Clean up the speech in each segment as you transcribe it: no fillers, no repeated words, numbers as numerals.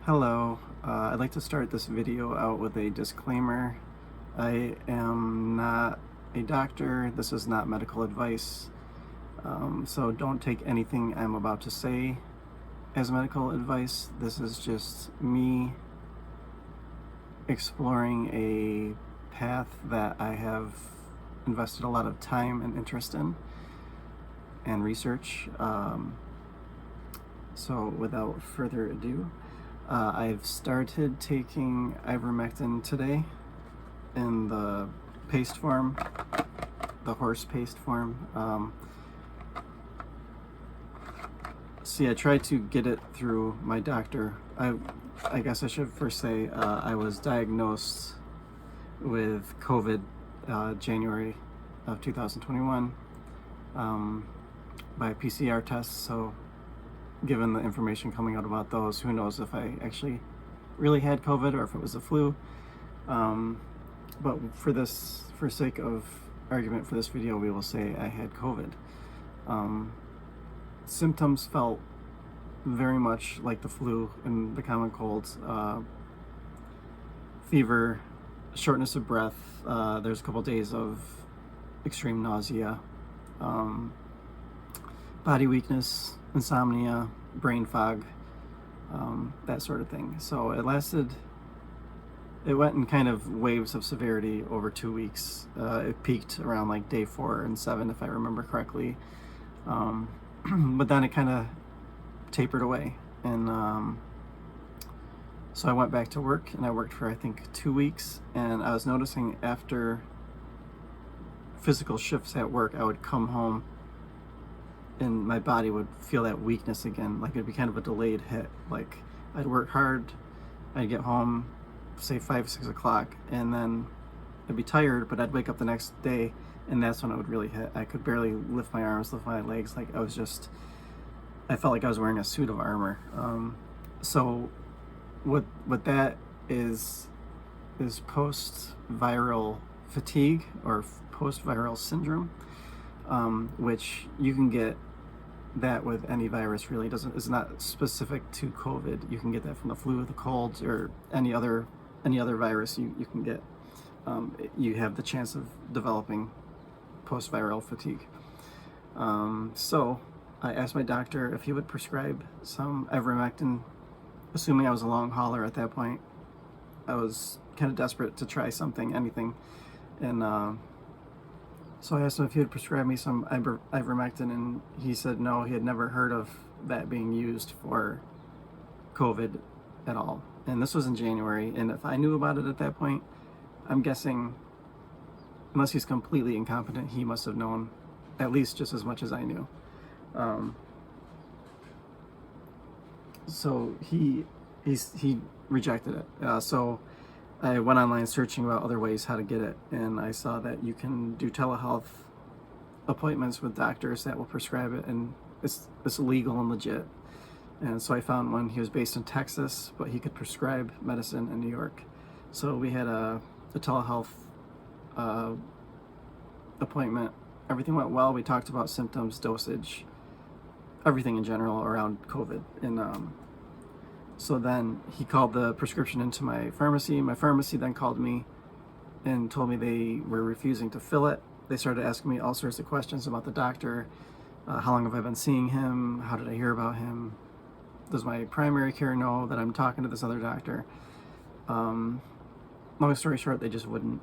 Hello, I'd like to start this video out with a disclaimer. I am not a doctor. This is not medical advice. So don't take anything I'm about to say as medical advice. This is just me exploring a path that I have invested a lot of time and interest in and research. So without further ado, I've started taking ivermectin today in the paste form, the horse paste form. See, I tried to get it through my doctor. I guess I should first say I was diagnosed with COVID January of 2021 by PCR tests. So given the information coming out about those, who knows if I actually really had COVID or if it was a flu. But for sake of argument for this video, we will say I had COVID. Symptoms felt very much like the flu and the common colds. Fever, shortness of breath, there's a couple days of extreme nausea, body weakness, insomnia, brain fog, that sort of thing. So it went in kind of waves of severity over 2 weeks. It peaked around like day 4 and 7, if I remember correctly. But then it kind of tapered away. And so I went back to work, and I worked for, I think, 2 weeks. And I was noticing after physical shifts at work, I would come home and my body would feel that weakness again. Like it'd be kind of a delayed hit. Like I'd work hard, I'd get home, say 5, 6 o'clock, and then I'd be tired, but I'd wake up the next day, and that's when it would really hit. I could barely lift my arms, lift my legs. Like I felt like I was wearing a suit of armor. So what that is post-viral fatigue or post-viral syndrome, which you can get that with any virus. Really is not specific to COVID. You can get that from the flu, the colds, or any other virus you can get. You have the chance of developing post-viral fatigue. So I asked my doctor if he would prescribe some ivermectin, assuming I was a long hauler at that point. I was kind of desperate to try something, anything, and so I asked him if he would prescribe me some ivermectin, and he said no, he had never heard of that being used for COVID at all. And this was in January, and if I knew about it at that point, I'm guessing, unless he's completely incompetent, he must have known at least just as much as I knew. So he rejected it. So I went online searching about other ways how to get it, and I saw that you can do telehealth appointments with doctors that will prescribe it, and it's legal and legit. And so I found one. He was based in Texas, but he could prescribe medicine in New York. So we had a telehealth appointment. Everything went well. We talked about symptoms, dosage, everything in general around COVID. And so then he called the prescription into my pharmacy. My pharmacy then called me and told me they were refusing to fill it. They started asking me all sorts of questions about the doctor. How long have I been seeing him? How did I hear about him? Does my primary care know that I'm talking to this other doctor? Long story short, they just wouldn't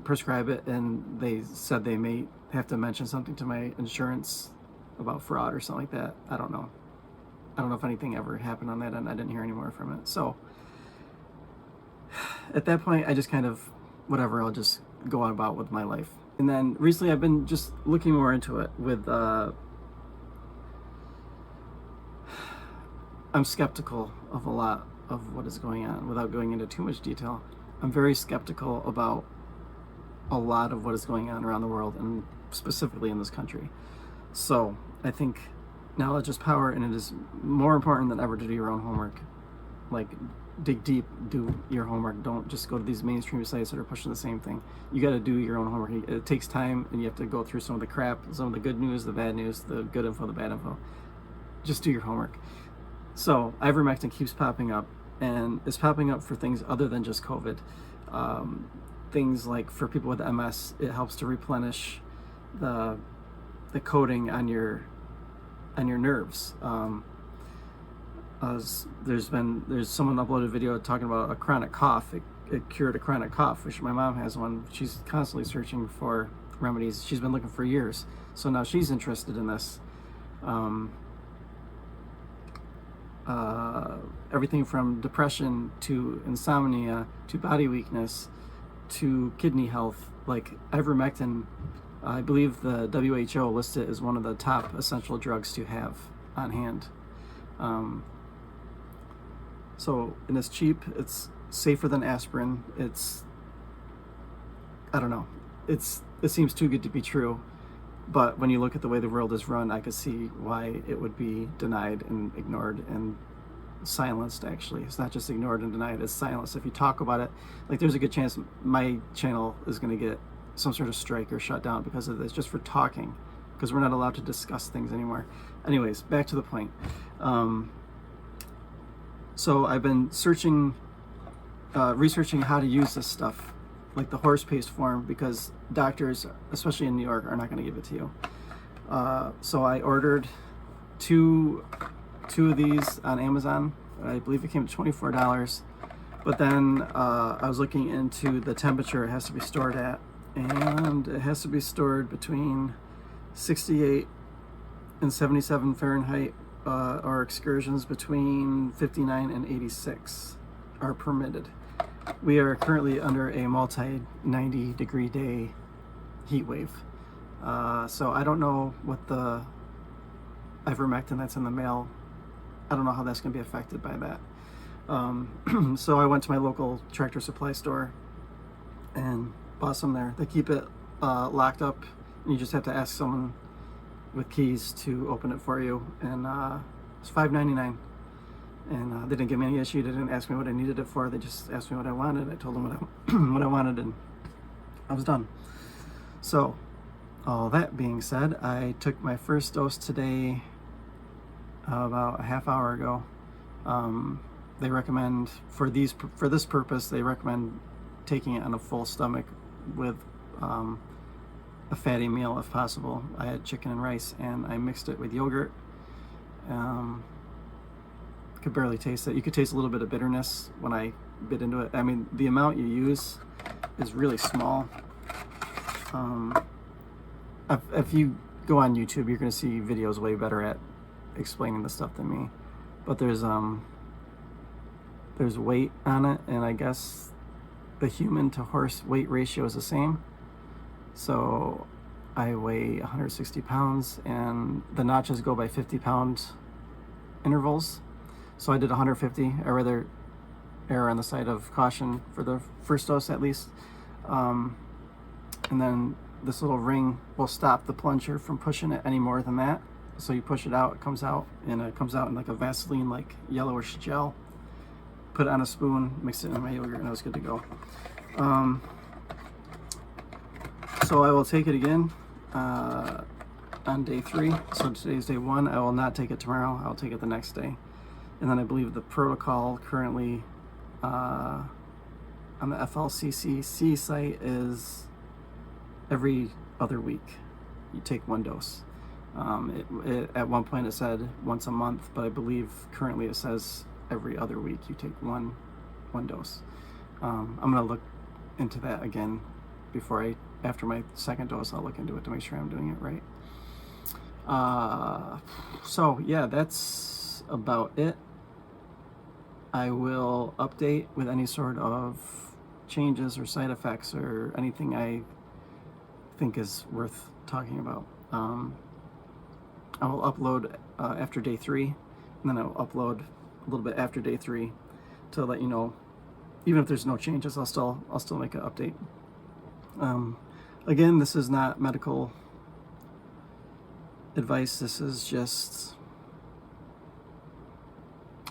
prescribe it, and they said they may have to mention something to my insurance about fraud or something like that. I don't know if anything ever happened on that, and I didn't hear any more from it. So at that point, I just kind of, whatever, I'll just go on about with my life. And then recently I've been just looking more into it with, I'm skeptical of a lot of what is going on. Without going into too much detail, I'm very skeptical about a lot of what is going on around the world, and specifically in this country. So I think knowledge is power, and it is more important than ever to do your own homework. Like, dig deep, do your homework. Don't just go to these mainstream sites that are pushing the same thing. You got to do your own homework. It takes time, and you have to go through some of the crap, some of the good news, the bad news, the good info, the bad info. Just do your homework. So ivermectin keeps popping up, and it's popping up for things other than just COVID. Things like for people with MS, it helps to replenish the coating on your nerves. There's someone uploaded a video talking about a chronic cough. It cured a chronic cough, which my mom has one. She's constantly searching for remedies. She's been looking for years, so now she's interested in this. Everything from depression to insomnia to body weakness to kidney health, like ivermectin. I believe the WHO lists it as one of the top essential drugs to have on hand. And it's cheap, it's safer than aspirin, I don't know, it seems too good to be true, but when you look at the way the world is run, I could see why it would be denied and ignored and silenced. Actually, it's not just ignored and denied, it's silenced. If you talk about it, like, there's a good chance my channel is going to get some sort of strike or shut down because of this, just for talking, because we're not allowed to discuss things anymore. Anyways, back to the point. So I've been researching how to use this stuff, like the horse paste form, because doctors, especially in New York, are not going to give it to you. So I ordered two of these on Amazon. I believe it came to $24. But then I was looking into the temperature it has to be stored at, and it has to be stored between 68 and 77 Fahrenheit, or excursions between 59 and 86 are permitted. We are currently under a multi-90 degree day heat wave. So I don't know what the ivermectin that's in the mail, I don't know how that's going to be affected by that. So I went to my local Tractor Supply store and bought some there. They keep it locked up. You just have to ask someone with keys to open it for you, and it's $5.99. And they didn't give me any issue. They didn't ask me what I needed it for. They just asked me what I wanted. I told them what I wanted, and I was done. So, all that being said, I took my first dose today, about a half hour ago. They recommend, for this purpose, they recommend taking it on a full stomach with a fatty meal if possible. I had chicken and rice, and I mixed it with yogurt. Could barely taste it. You could taste a little bit of bitterness when I bit into it. I mean, the amount you use is really small. If you go on YouTube, you're going to see videos way better at explaining the stuff than me. But there's weight on it, and I guess the human to horse weight ratio is the same. So I weigh 160 pounds, and the notches go by 50-pound intervals. So I did 150. I rather err on the side of caution for the first dose, at least. And then this little ring will stop the plunger from pushing it any more than that. So you push it out, it comes out, and it comes out in like a Vaseline, like yellowish gel. Put it on a spoon, mix it in my yogurt, and I was good to go. So I will take it again on day 3. So today's day 1. I will not take it tomorrow. I'll take it the next day. And then I believe the protocol currently on the FLCCC site is every other week you take 1 dose. At one point it said once a month, but I believe currently it says every other week you take one dose. I'm gonna look into that again after my second dose. I'll look into it to make sure I'm doing it right. So yeah, that's about it. I will update with any sort of changes or side effects or anything I think is worth talking about. I will upload after day 3, and then I'll upload a little bit after day 3 to let you know. Even if there's no changes, I'll still make an update. Again, this is not medical advice. This is just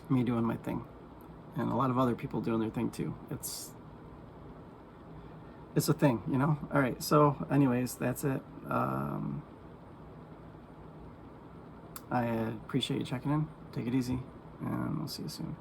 me doing my thing, and a lot of other people doing their thing too. It's a thing, you know. All right. So, anyways, that's it. I appreciate you checking in. Take it easy, and we'll see you soon.